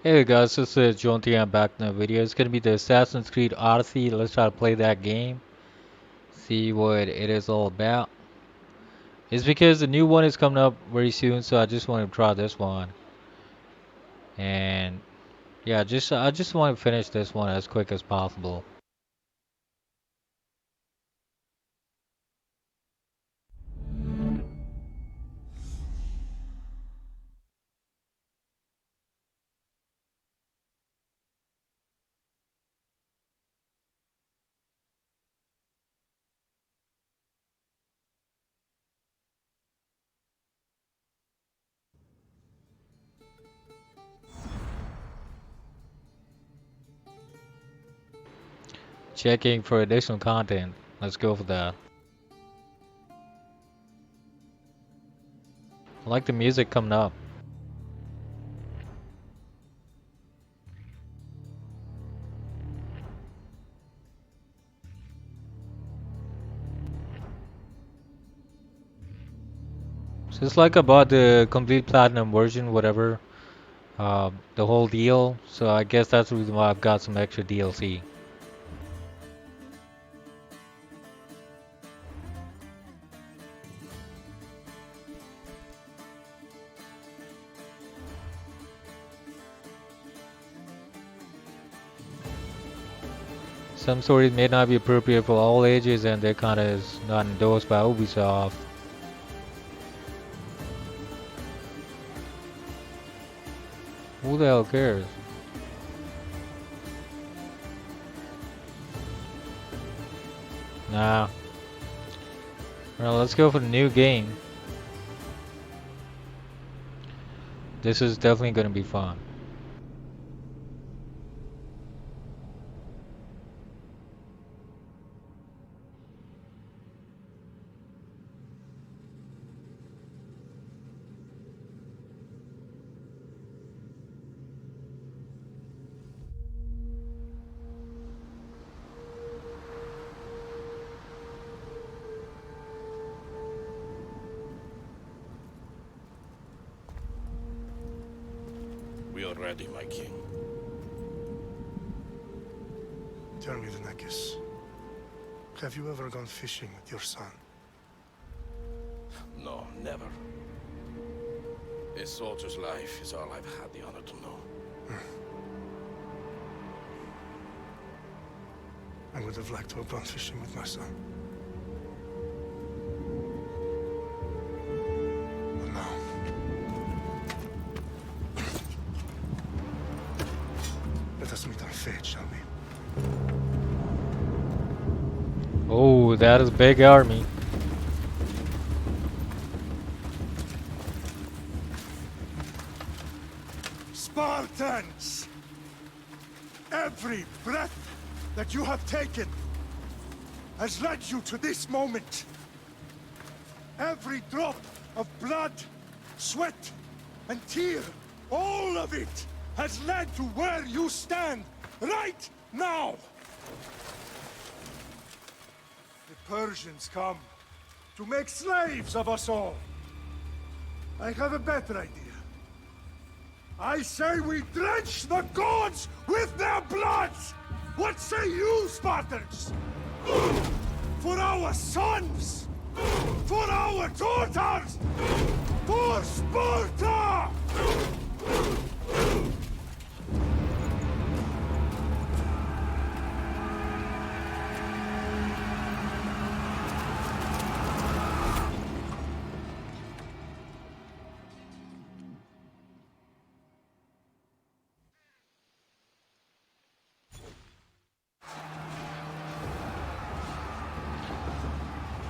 Hey guys, this is JauntyM back in the video. It's gonna be the Assassin's Creed Odyssey. Let's try to play that game. See what it is all about. It's because the new one is coming up very soon, so I just want to try this one. And yeah, I just want to finish this one as quick as possible. Checking for additional content. Let's go for that. I like the music coming up. So it's like about the complete platinum version, whatever. The whole deal. So I guess that's the reason why I've got some extra DLC. Some stories may not be appropriate for all ages and they're kind of not endorsed by Ubisoft. Who the hell cares? Nah. Well, let's go for the new game. This is definitely gonna be fun. We are ready, my king. Tell me, Dienekes, have you ever gone fishing with your son? No, never. A soldier's life is all I've had the honor to know. I would have liked to have gone fishing with my son. But now... Let us meet our fate, shall we? Oh, that is a big army. Spartans! Every breath that you have taken has led you to this moment. Every drop of blood, sweat, and tear, all of it has led to where you stand right now. The Persians come to make slaves of us all. I have a better idea. I say we drench the gods with their blood! What say you, Spartans? For our sons! For our daughters! For Sparta!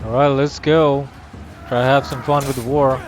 Alright, let's go. Try to have some fun with the war.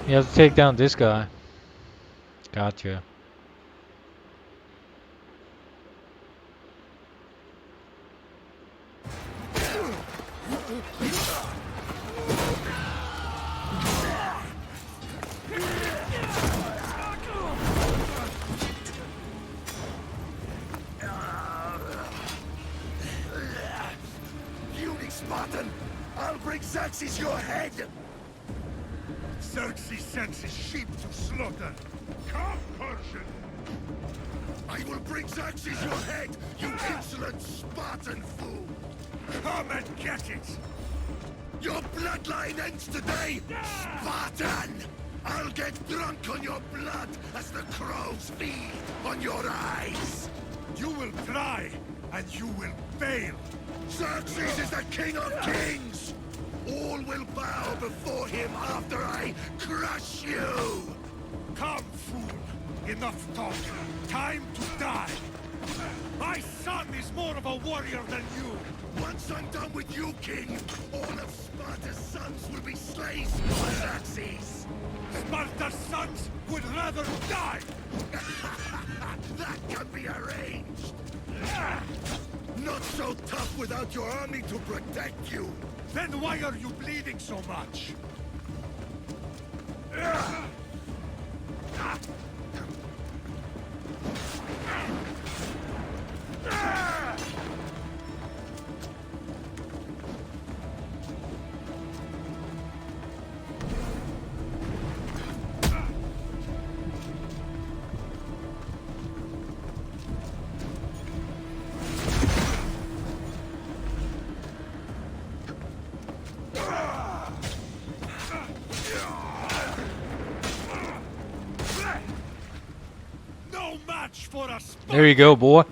You have to take down this guy. Gotcha. Puny Spartan! I'll bring Xerxes your head! Xerxes sends his sheep to slaughter. Come, Persian! I will bring Xerxes your head, you insolent Spartan fool! Come and get it! Your bloodline ends today, Spartan! I'll get drunk on your blood as the crows feed on your eyes! You will try, and you will fail! Xerxes is the king of kings! All will bow before him after I crush you! Come, fool! Enough talk! Time to die! My son is more of a warrior than you! Once I'm done with you, king, all of Sparta's sons will be slaves for Xerxes! Sparta's sons would rather die! That can be arranged! Not so tough without your army to protect you! Then why are you bleeding so much? No match for us. There you go, boy.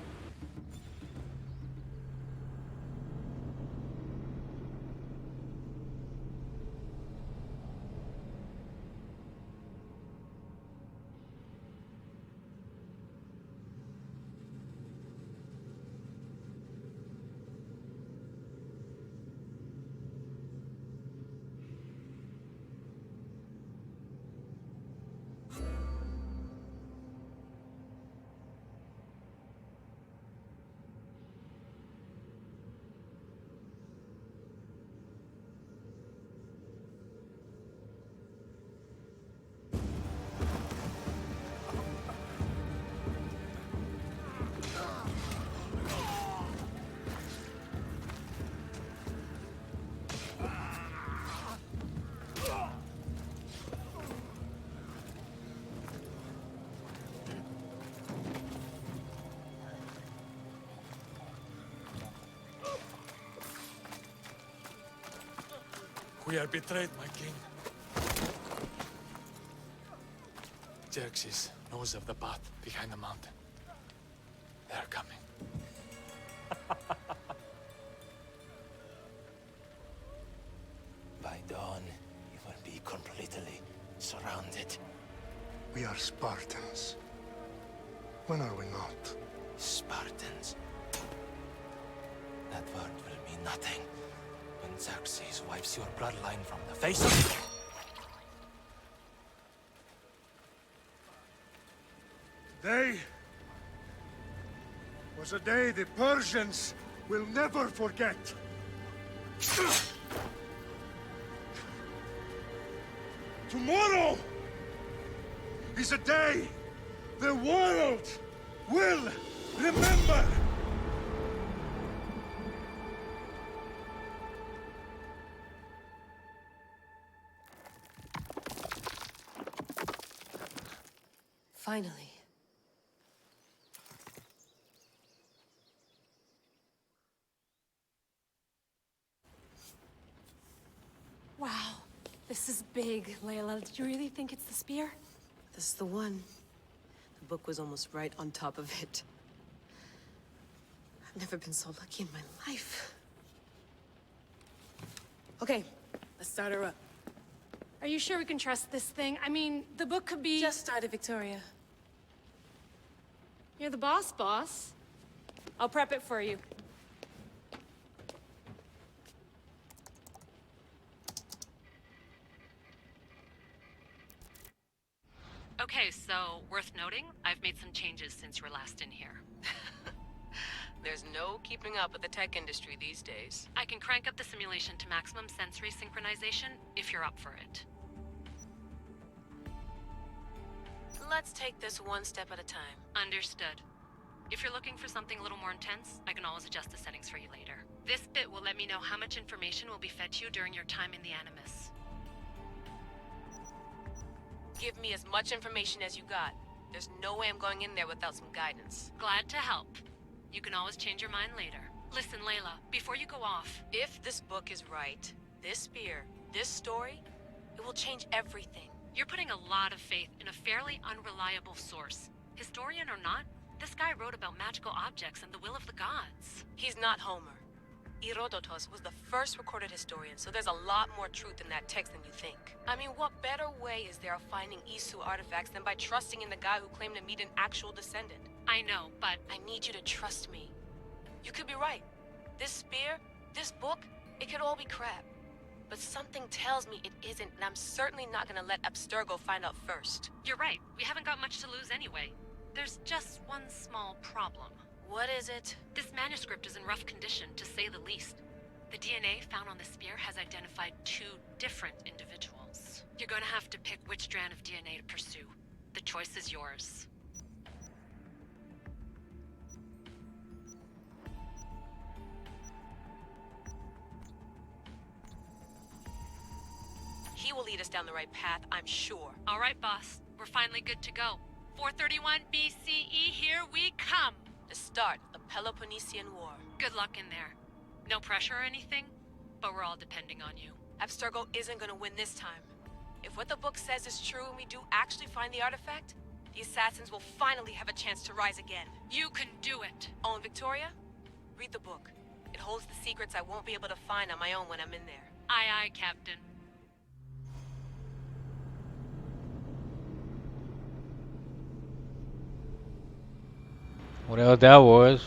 We are betrayed, my king. Xerxes knows of the path behind the mountain. They are coming. By dawn, you will be completely surrounded. We are Spartans. When are we not? Spartans. That word will mean nothing when Xerxes wipes your bloodline from the face of the... Today was a day the Persians will never forget. Tomorrow is a day the world will remember. Finally. Wow, this is big, Layla. Did you really think it's the spear? This is the one. The book was almost right on top of it. I've never been so lucky in my life. Okay, let's start her up. Are you sure we can trust this thing? I mean, the book could be... Just started, Victoria. You're the boss, boss. I'll prep it for you. Okay, so worth noting, I've made some changes since you were last in here. There's no keeping up with the tech industry these days. I can crank up the simulation to maximum sensory synchronization if you're up for it. Let's take this one step at a time. Understood. If you're looking for something a little more intense, I can always adjust the settings for you later. This bit will let me know how much information will be fed to you during your time in the Animus. Give me as much information as you got. There's no way I'm going in there without some guidance. Glad to help. You can always change your mind later. Listen, Layla, before you go off... If this book is right, this spear, this story, it will change everything. You're putting a lot of faith in a fairly unreliable source. Historian or not, this guy wrote about magical objects and the will of the gods. He's not Homer. Herodotus was the first recorded historian, so there's a lot more truth in that text than you think. I mean, what better way is there of finding Isu artifacts than by trusting in the guy who claimed to meet an actual descendant? I know, but... I need you to trust me. You could be right. This spear, this book, it could all be crap. But something tells me it isn't, and I'm certainly not gonna let Abstergo find out first. You're right. We haven't got much to lose anyway. There's just one small problem. What is it? This manuscript is in rough condition, to say the least. The DNA found on the spear has identified 2 different individuals. You're gonna have to pick which strand of DNA to pursue. The choice is yours. He will lead us down the right path, I'm sure. All right, boss. We're finally good to go. 431 BCE, here we come! The start of the Peloponnesian War. Good luck in there. No pressure or anything, but we're all depending on you. Abstergo isn't gonna win this time. If what the book says is true and we do actually find the artifact, the assassins will finally have a chance to rise again. You can do it! Oh, and Victoria? Read the book. It holds the secrets I won't be able to find on my own when I'm in there. Aye, aye, Captain. Whatever that was.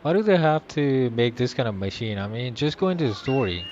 Why do they have to make this kind of machine? I mean, just go into the story.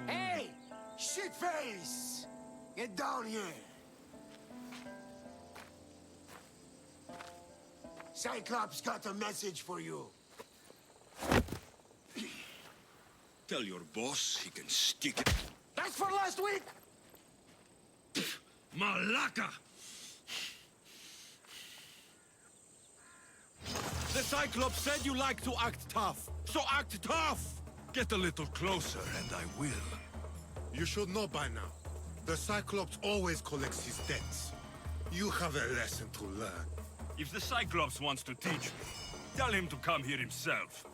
Hey! Shitface! Get down here! Cyclops got a message for you. Tell your boss he can stick it. That's for last week! Malaka! The Cyclops said you like to act tough, so act tough! Get a little closer and I will. You should know by now. The Cyclops always collects his debts. You have a lesson to learn. If the Cyclops wants to teach me, tell him to come here himself.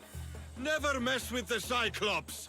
Never mess with the Cyclops!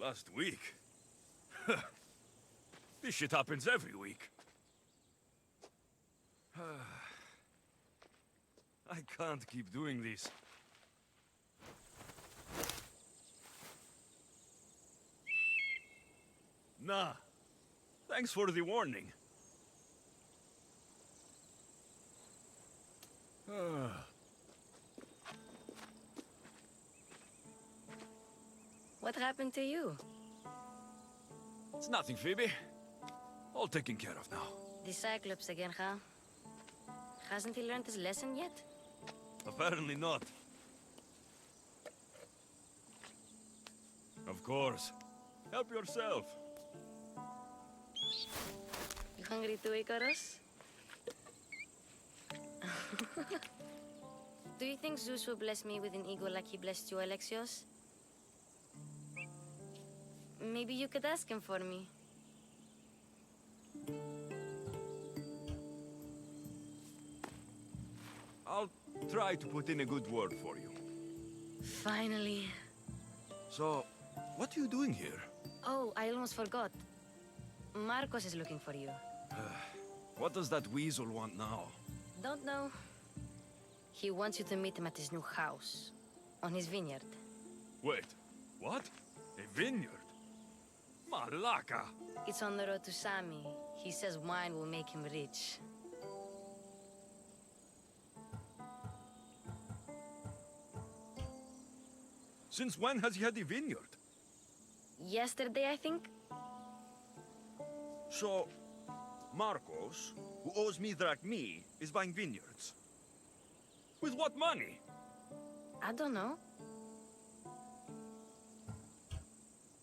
Last week? This shit happens every week. I can't keep doing this. Nah. Thanks for the warning. What happened to you? It's nothing, Phoebe. All taken care of now. The Cyclops again, huh? Hasn't he learned his lesson yet? Apparently not. Of course. Help yourself. You hungry too, Icarus? Do you think Zeus will bless me with an ego like he blessed you, Alexios? Maybe you could ask him for me. I'll try to put in a good word for you. Finally. So, what are you doing here? Oh, I almost forgot. Marcos is looking for you. What does that weasel want now? Don't know. He wants you to meet him at his new house. On his vineyard. Wait, what? A vineyard? Malaka! It's on the road to Sami. He says wine will make him rich. Since when has he had a vineyard? Yesterday, I think? So, Marcos, who owes me drachmi, is buying vineyards. With what money? I don't know.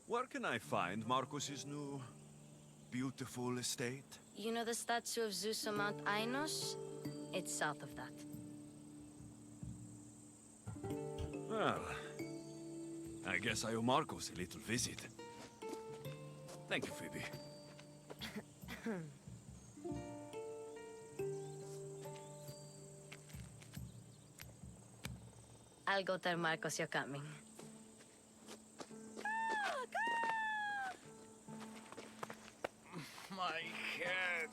Where can I find Marcos's new, beautiful estate? You know the statue of Zeus on Mount Ainos? It's south of that. Well, I guess I owe Marcos a little visit. Thank you, Phoebe. I'll go tell Marcos you're coming. My head.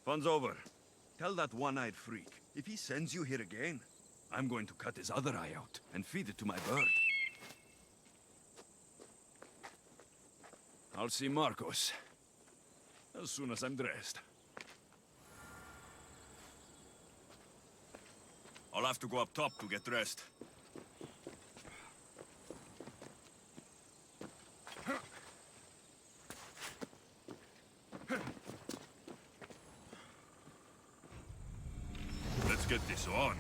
Fun's over. Tell that one-eyed freak, if he sends you here again, I'm going to cut his other eye out and feed it to my bird. I'll see Marcos as soon as I'm dressed. I'll have to go up top to get dressed. Let's get this on.